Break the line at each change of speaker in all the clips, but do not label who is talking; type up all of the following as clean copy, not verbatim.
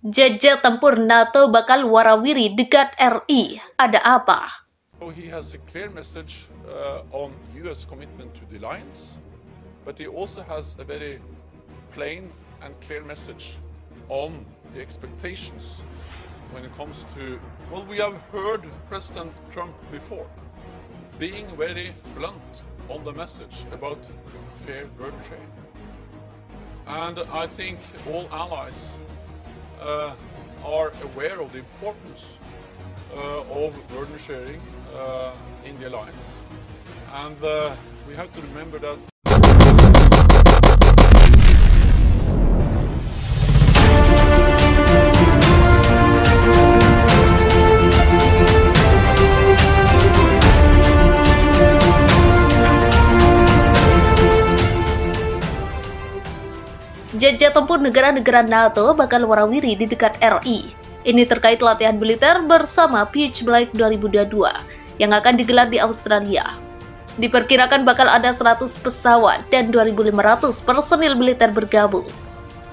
Jet tempur NATO bakal warawiri dekat RI. Ada apa?
So he has a clear message on US commitment to the alliance, but he also has a very plain and clear message on the expectations when it comes to, well, we have heard President Trump before being very blunt on the message about fair burden sharing. And I think all allies are aware of the importance of burden sharing in the alliance. And we have to remember that
Jet tempur negara-negara NATO bakal warawiri di dekat RI. Ini terkait latihan militer bersama Pitch Black 2022 yang akan digelar di Australia. Diperkirakan bakal ada 100 pesawat dan 2.500 personil militer bergabung.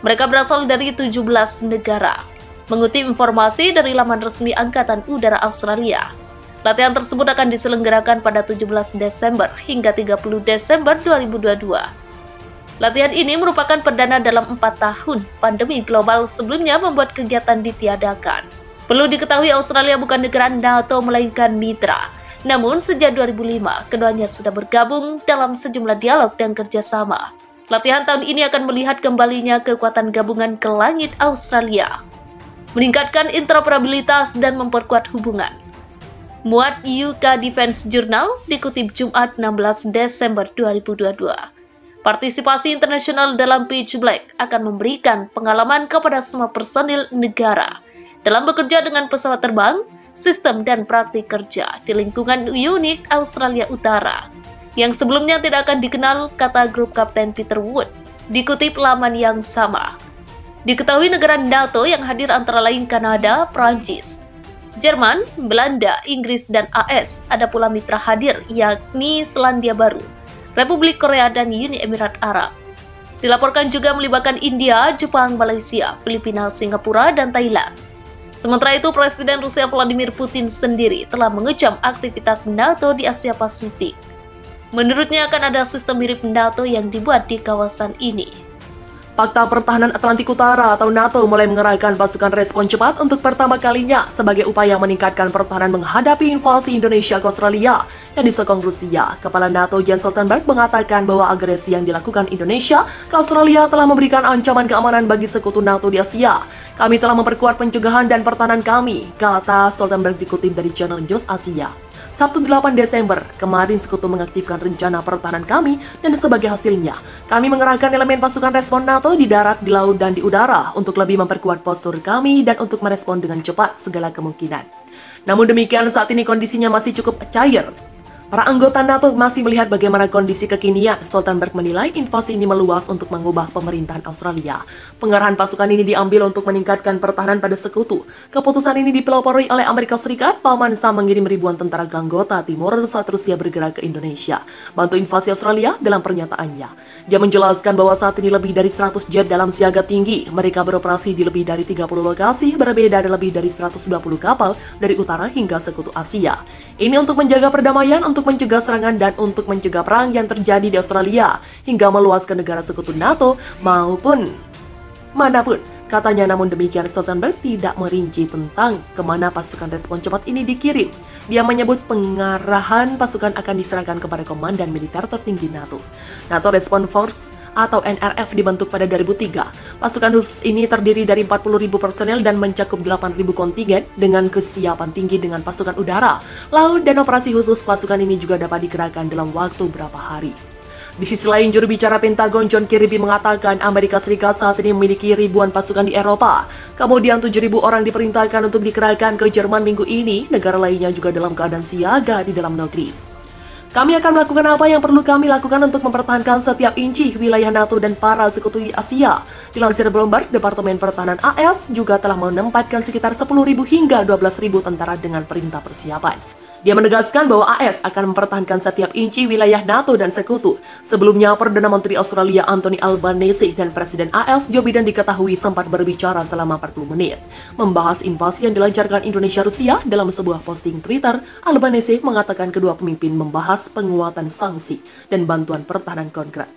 Mereka berasal dari 17 negara. Mengutip informasi dari laman resmi Angkatan Udara Australia, latihan tersebut akan diselenggarakan pada 17 Desember hingga 30 Desember 2022. Latihan ini merupakan perdana dalam 4 tahun pandemi global sebelumnya membuat kegiatan ditiadakan. Perlu diketahui Australia bukan negara NATO melainkan mitra. Namun sejak 2005, keduanya sudah bergabung dalam sejumlah dialog dan kerjasama. Latihan tahun ini akan melihat kembalinya kekuatan gabungan ke langit Australia, meningkatkan interoperabilitas dan memperkuat hubungan. Muat UK Defense Journal dikutip Jumat 16 Desember 2022. Partisipasi internasional dalam Pitch Black akan memberikan pengalaman kepada semua personil negara dalam bekerja dengan pesawat terbang, sistem dan praktik kerja di lingkungan unik Australia Utara yang sebelumnya tidak akan dikenal, kata grup Kapten Peter Wood, dikutip laman yang sama. Diketahui negara NATO yang hadir antara lain Kanada, Prancis, Jerman, Belanda, Inggris, dan AS. Ada pula mitra hadir yakni Selandia Baru, Republik Korea, dan Uni Emirat Arab. Dilaporkan juga melibatkan India, Jepang, Malaysia, Filipina, Singapura, dan Thailand. Sementara itu, Presiden Rusia Vladimir Putin sendiri telah mengecam aktivitas NATO di Asia Pasifik. Menurutnya akan ada sistem mirip NATO yang dibuat di kawasan ini.
Fakta Pertahanan Atlantik Utara atau NATO mulai mengerahkan pasukan respon cepat untuk pertama kalinya sebagai upaya meningkatkan pertahanan menghadapi invasi Indonesia ke Australia yang disokong Rusia. Kepala NATO Jens Stoltenberg mengatakan bahwa agresi yang dilakukan Indonesia ke Australia telah memberikan ancaman keamanan bagi sekutu NATO di Asia. Kami telah memperkuat pencegahan dan pertahanan kami, kata Stoltenberg dikutip dari channel News Asia. Sabtu 8 Desember, kemarin sekutu mengaktifkan rencana pertahanan kami dan sebagai hasilnya, kami mengerahkan elemen pasukan respon NATO di darat, di laut, dan di udara untuk lebih memperkuat postur kami dan untuk merespon dengan cepat segala kemungkinan. Namun demikian, saat ini kondisinya masih cukup cair. Para anggota NATO masih melihat bagaimana kondisi kekinian. Stoltenberg menilai invasi ini meluas untuk mengubah pemerintahan Australia. Pengarahan pasukan ini diambil untuk meningkatkan pertahanan pada sekutu. Keputusan ini dipelopori oleh Amerika Serikat. Paman Sam mengirim ribuan tentara ke Anggota Timur saat Rusia bergerak ke Indonesia, bantu invasi Australia. Dalam pernyataannya, dia menjelaskan bahwa saat ini lebih dari 100 jet dalam siaga tinggi. Mereka beroperasi di lebih dari 30 lokasi, berbeda dari lebih dari 120 kapal dari utara hingga sekutu Asia. Ini untuk menjaga perdamaian, untuk mencegah serangan, dan untuk mencegah perang yang terjadi di Australia hingga meluas ke negara sekutu NATO maupun manapun, katanya. Namun demikian, Stoltenberg tidak merinci tentang kemana pasukan respon cepat ini dikirim. Dia menyebut pengarahan pasukan akan diserahkan kepada Komandan Militer Tertinggi NATO. NATO Response Force atau NRF dibentuk pada 2003. Pasukan khusus ini terdiri dari 40.000 personel dan mencakup 8.000 kontingen dengan kesiapan tinggi dengan pasukan udara, laut, dan operasi khusus. Pasukan ini juga dapat dikerahkan dalam waktu berapa hari. Di sisi lain, juru bicara Pentagon John Kirby mengatakan Amerika Serikat saat ini memiliki ribuan pasukan di Eropa. Kemudian 7.000 orang diperintahkan untuk dikerahkan ke Jerman minggu ini. Negara lainnya juga dalam keadaan siaga di dalam negeri. Kami akan melakukan apa yang perlu kami lakukan untuk mempertahankan setiap inci wilayah NATO dan para sekutu di Asia. Dilansir Bloomberg, Departemen Pertahanan AS juga telah menempatkan sekitar 10.000 hingga 12.000 tentara dengan perintah persiapan. Dia menegaskan bahwa AS akan mempertahankan setiap inci wilayah NATO dan sekutu. Sebelumnya, Perdana Menteri Australia Anthony Albanese dan Presiden AS Joe Biden diketahui sempat berbicara selama 40 menit. Membahas invasi yang dilancarkan Indonesia-Rusia. Dalam sebuah posting Twitter, Albanese mengatakan kedua pemimpin membahas penguatan sanksi dan bantuan pertahanan konkret.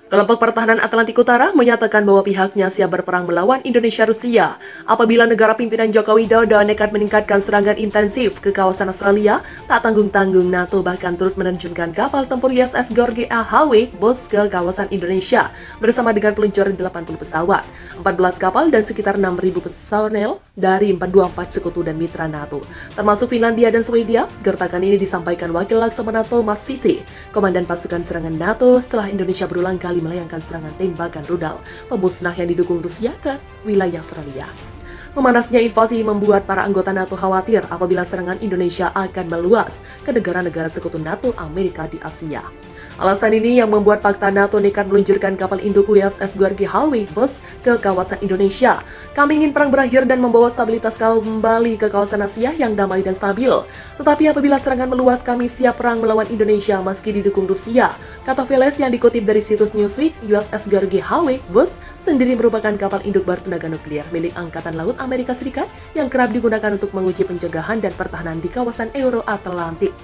Kelompok Pertahanan Atlantik Utara menyatakan bahwa pihaknya siap berperang melawan Indonesia-Rusia apabila negara pimpinan Joko Widodo nekat meningkatkan serangan intensif ke kawasan Australia. Tak tanggung-tanggung, NATO bahkan turut menerjunkan kapal tempur USS George A. Howe Bush ke kawasan Indonesia bersama dengan peluncuran 80 pesawat, 14 kapal dan sekitar 6.000 personel dari 24 sekutu dan mitra NATO, termasuk Finlandia dan Swedia. Gertakan ini disampaikan Wakil Laksamana Thomas Sisi, Komandan Pasukan Serangan NATO, setelah Indonesia berulang kali melayangkan serangan tembakan rudal pemusnah yang didukung Rusia ke wilayah Australia. Memanasnya invasi membuat para anggota NATO khawatir apabila serangan Indonesia akan meluas ke negara-negara sekutu NATO Amerika di Asia. Alasan ini yang membuat fakta NATO nekat meluncurkan kapal induk USS George Howe Bush ke kawasan Indonesia. Kami ingin perang berakhir dan membawa stabilitas kembali ke kawasan Asia yang damai dan stabil. Tetapi apabila serangan meluas, kami siap perang melawan Indonesia meski didukung Rusia, kata Veles yang dikutip dari situs Newsweek. USS George Howe Bush sendiri merupakan kapal induk bertenaga nuklir milik Angkatan Laut Amerika Serikat yang kerap digunakan untuk menguji pencegahan dan pertahanan di kawasan Euro-Atlantik.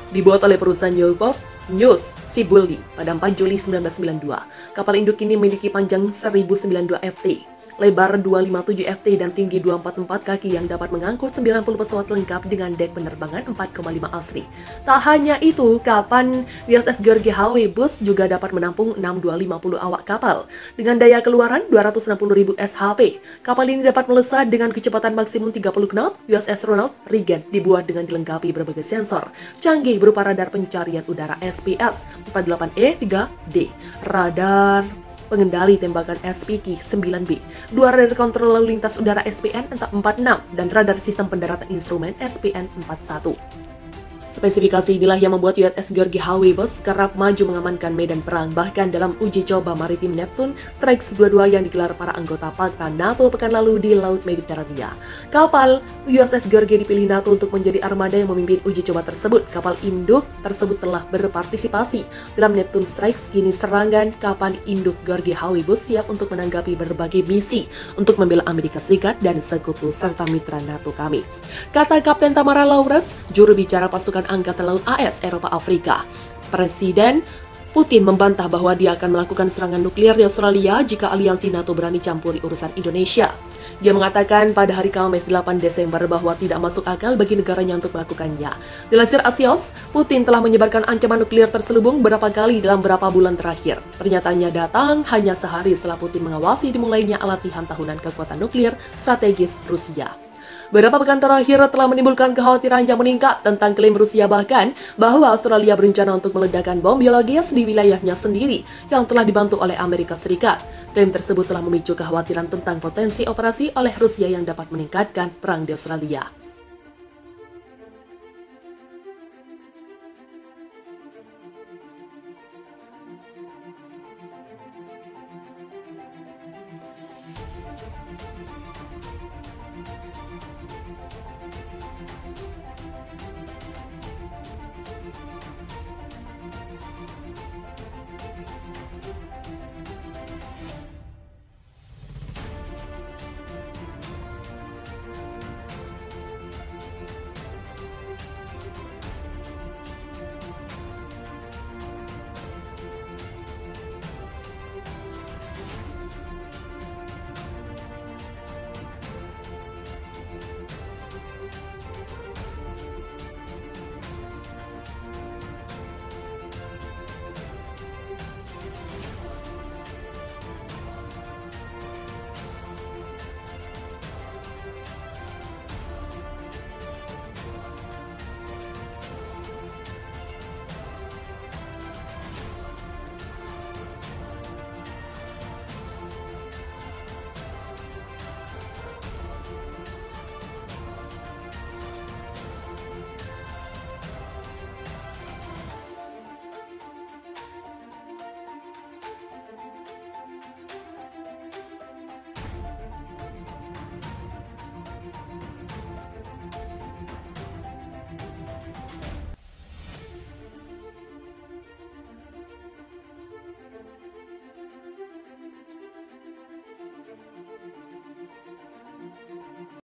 Dibuat oleh perusahaan Newport News Shipbuilding pada 4 Juli 1992. Kapal induk ini memiliki panjang 1092 ft, lebar 257 ft dan tinggi 244 kaki yang dapat mengangkut 90 pesawat lengkap dengan dek penerbangan 4,5 asri. Tak hanya itu, kapal USS George Howe Bush juga dapat menampung 6250 awak kapal dengan daya keluaran 260.000 shp. Kapal ini dapat melesat dengan kecepatan maksimum 30 knot. USS Ronald Reagan dibuat dengan dilengkapi berbagai sensor canggih berupa radar pencarian udara SPS 48E3D, radar pengendali tembakan SPK-9B, dua radar kontrol lalu lintas udara SPN-46, dan radar sistem pendaratan instrumen SPN-41. Spesifikasi inilah yang membuat USS George Howe Bush kerap maju mengamankan medan perang, bahkan dalam uji coba maritim Neptune Strike 22 yang digelar para anggota Fakta NATO pekan lalu di Laut Mediterania. Kapal USS George dipilih NATO untuk menjadi armada yang memimpin uji coba tersebut. Kapal induk tersebut telah berpartisipasi dalam Neptune Strike. Kini serangan kapal induk George Howe Bush siap untuk menanggapi berbagai misi untuk membela Amerika Serikat dan sekutu serta mitra NATO kami, kata Kapten Tamara Laures, juru bicara pasukan Angkatan Laut AS Eropa Afrika. Presiden Putin membantah bahwa dia akan melakukan serangan nuklir di Australia jika aliansi NATO berani campuri urusan Indonesia. Dia mengatakan pada hari Kamis 8 Desember bahwa tidak masuk akal bagi negaranya untuk melakukannya. Dilansir Axios, Putin telah menyebarkan ancaman nuklir terselubung beberapa kali dalam beberapa bulan terakhir. Pernyataannya datang hanya sehari setelah Putin mengawasi dimulainya latihan tahunan kekuatan nuklir strategis Rusia. Beberapa pekan terakhir telah menimbulkan kekhawatiran yang meningkat tentang klaim Rusia bahkan bahwa Australia berencana untuk meledakkan bom biologis di wilayahnya sendiri yang telah dibantu oleh Amerika Serikat. Klaim tersebut telah memicu kekhawatiran tentang potensi operasi oleh Rusia yang dapat meningkatkan perang di Australia.